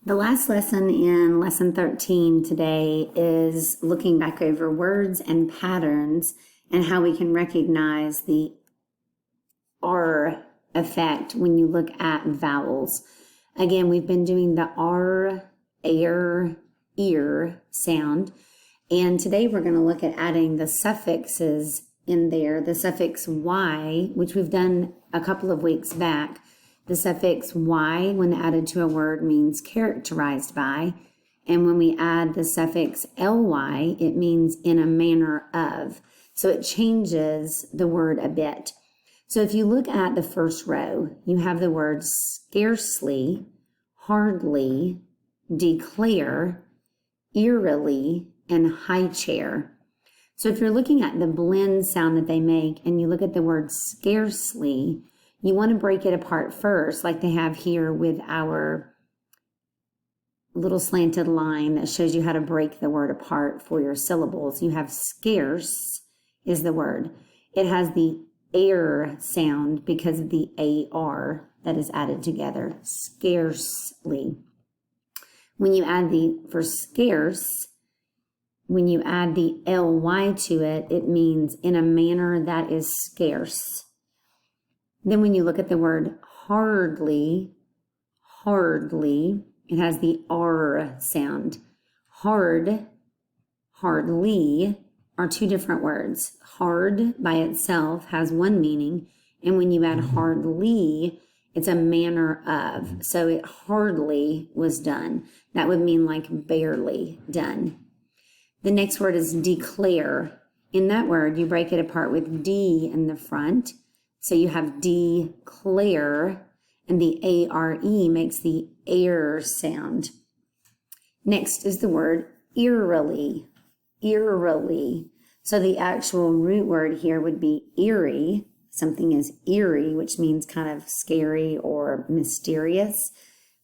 The last lesson in lesson 13 today is looking back over words and patterns and how we can recognize the R effect when you look at vowels. Again, we've been doing the R, air, ear sound, and today we're going to look at adding the suffixes in there. The suffix Y, which we've done a couple of weeks back. The suffix Y, when added to a word, means characterized by. And when we add the suffix ly, it means in a manner of. So it changes the word a bit. So if you look at the first row, you have the words scarcely, hardly, declare, eerily, and high chair. So if you're looking at the blend sound that they make and you look at the word scarcely, you want to break it apart first, like they have here with our little slanted line that shows you how to break the word apart for your syllables. You have scarce is the word. It has the air sound because of the AR that is added together, scarcely. When you add for scarce, when you add the ly to it, it means in a manner that is scarce. Then when you look at the word hardly, it has the R sound. Hard, hardly are two different words. Hard by itself has one meaning, and when you add hardly, it's a manner of. So it hardly was done. That would mean like barely done. The next word is declare. In that word, you break it apart with D in the front. So you have declare, and the ARE makes the air sound. Next is the word eerily, eerily. So the actual root word here would be eerie. Something is eerie, which means kind of scary or mysterious.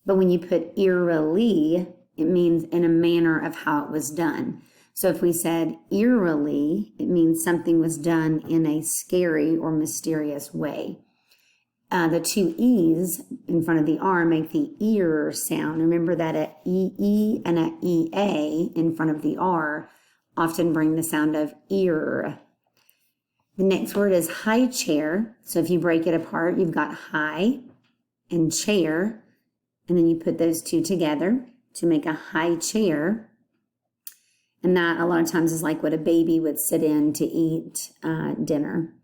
But when you put eerily, it means in a manner of how it was done. So if we said eerily, it means something was done in a scary or mysterious way. The two E's in front of the R make the ear sound. Remember that a EE and a EA in front of the R often bring the sound of ear. The next word is high chair. So if you break it apart, you've got high and chair, and then you put those two together to make a high chair. And that a lot of times is like what a baby would sit in to eat dinner.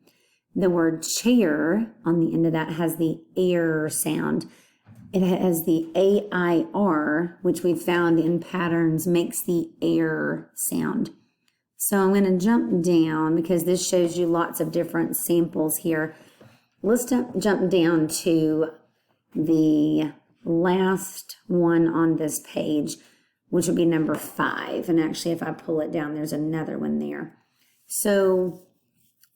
The word chair on the end of that has the air sound. It has the AIR, which we've found in patterns, makes the air sound. So I'm going to jump down because this shows you lots of different samples here. Let's jump down to the last one on this page, which would be number 5. And actually, if I pull it down, there's another one there. So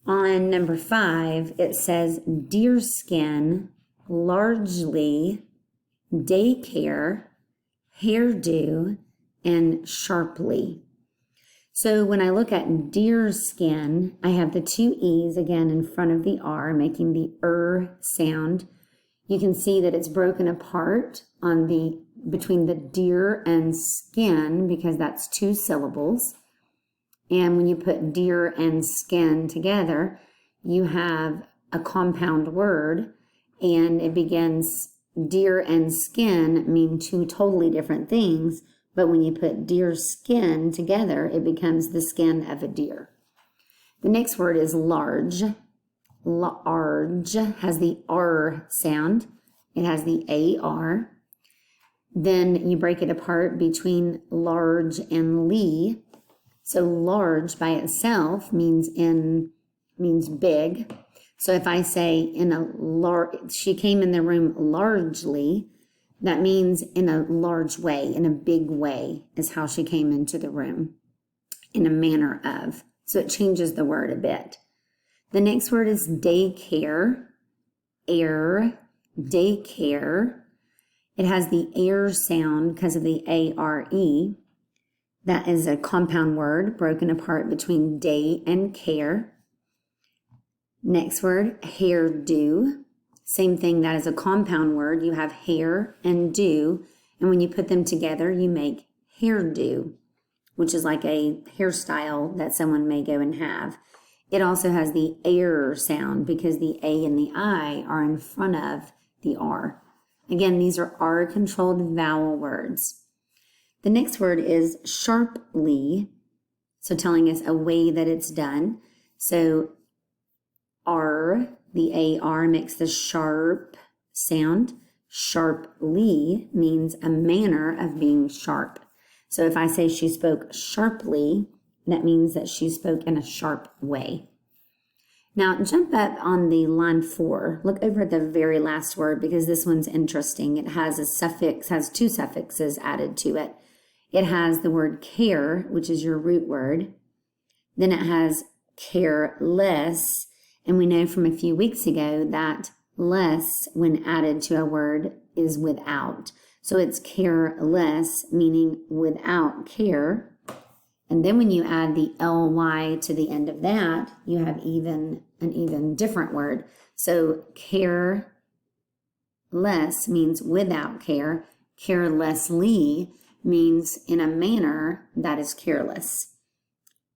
on number 5, it says deerskin, largely, daycare, hairdo, and sharply. So when I look at deerskin, I have the two E's again in front of the R, making the sound. You can see that it's broken apart on between the deer and skin because that's two syllables. And when you put deer and skin together, you have a compound word, and it begins deer and skin mean two totally different things. But when you put deer skin together, it becomes the skin of a deer. The next word is large. Large has the R sound. It has the AR. Then you break it apart between large and lee. So large by itself means big. So if I say she came in the room largely, that means in a large way, in a big way is how she came into the room, in a manner of. So it changes the word a bit. The next word is daycare, daycare. It has the air sound because of the ARE. That is a compound word broken apart between day and care. Next word, hairdo. Same thing, that is a compound word. You have hair and do, And when you put them together, you make hairdo, which is like a hairstyle that someone may go and have. It also has the air sound because the A and the I are in front of the R. Again, these are R-controlled vowel words. The next word is sharply, so telling us a way that it's done. So R, the AR makes the sharp sound. Sharply means a manner of being sharp. So if I say she spoke sharply, that means that she spoke in a sharp way. Now jump up on the line 4. Look over at the very last word because this one's interesting. It has a suffix, has 2 suffixes added to it. It has the word care, which is your root word. Then it has careless. And we know from a few weeks ago that less, when added to a word, is without. So it's careless, meaning without care. And then when you add the ly to the end of that, you have an even different word. So careless means without care. Carelessly means in a manner that is careless.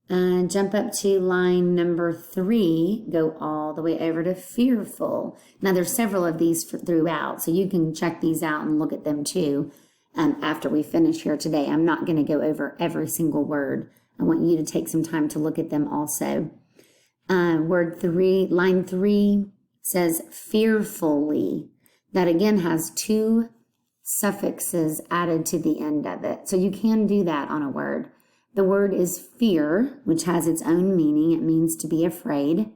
Jump up to line number 3, go all the way over to fearful. Now there's several of these throughout, so you can check these out and look at them too after we finish here today. I'm not going to go over every single word. I want you to take some time to look at them also. Line 3 says fearfully. That again has 2 suffixes added to the end of it. So you can do that on a word. The word is fear, which has its own meaning. It means to be afraid.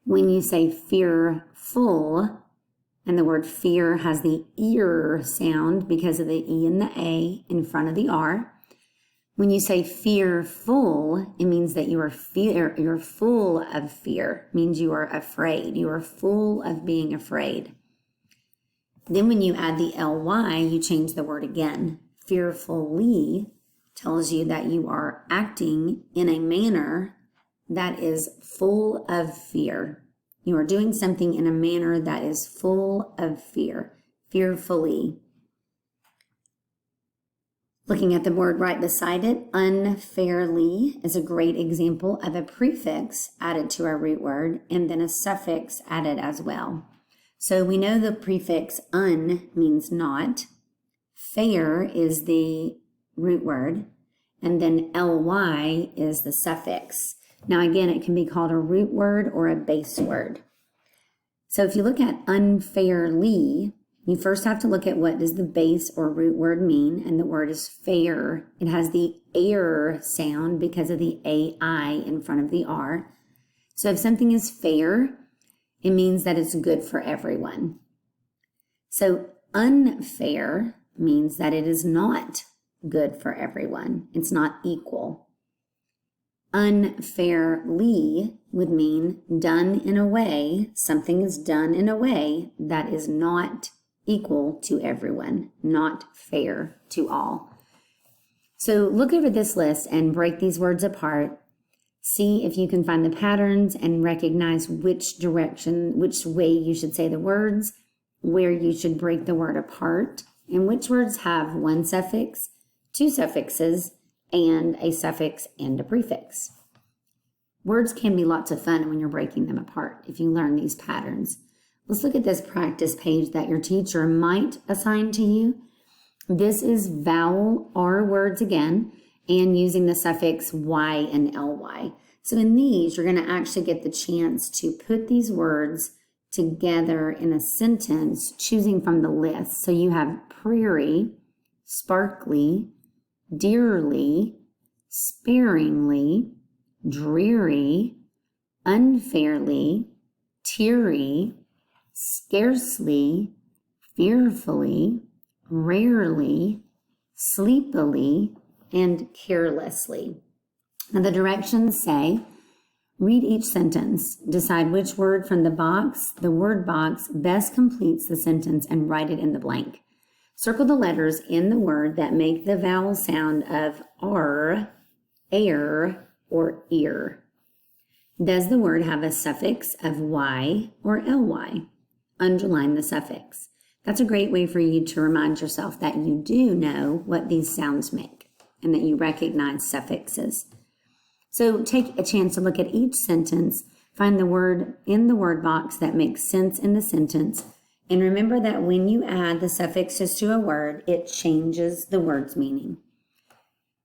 When you say fearful, and the word fear has the ear sound because of the E and the A in front of the R. When you say fearful, it means that you're full of fear. It means you are afraid. You are full of being afraid. Then when you add the ly, you change the word again. Fearfully tells you that you are acting in a manner that is full of fear. You are doing something in a manner that is full of fear. Fearfully. Looking at the word right beside it, unfairly is a great example of a prefix added to our root word and then a suffix added as well. So we know the prefix un means not. Fair is the root word, and then ly is the suffix. Now again, it can be called a root word or a base word. So if you look at unfairly, you first have to look at what does the base or root word mean, and the word is fair. It has the air sound because of the AI in front of the R. So if something is fair, it means that it's good for everyone. So unfair means that it is not good for everyone. It's not equal. Unfairly would mean done in a way, something is done in a way that is not equal to everyone, not fair to all. So look over this list and break these words apart. See if you can find the patterns and recognize which direction, which way you should say the words, where you should break the word apart, and which words have 1 suffix, 2 suffixes, and a suffix and a prefix. Words can be lots of fun when you're breaking them apart if you learn these patterns. Let's look at this practice page that your teacher might assign to you. This is vowel R words again, and using the suffix y and ly. So in these, you're going to actually get the chance to put these words together in a sentence, choosing from the list. So you have prairie, sparkly, dearly, sparingly, dreary, unfairly, teary, scarcely, fearfully, rarely, sleepily, and carelessly. Now the directions say, read each sentence, decide which word from the word box best completes the sentence and write it in the blank. Circle the letters in the word that make the vowel sound of R, air, or ear. Does the word have a suffix of y or ly? Underline the suffix. That's a great way for you to remind yourself that you do know what these sounds make and that you recognize suffixes. So take a chance to look at each sentence, find the word in the word box that makes sense in the sentence, and remember that when you add the suffixes to a word, it changes the word's meaning.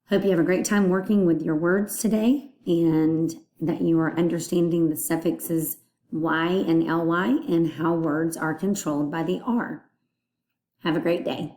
Hope you have a great time working with your words today and that you are understanding the suffixes Y and LY and how words are controlled by the R. Have a great day.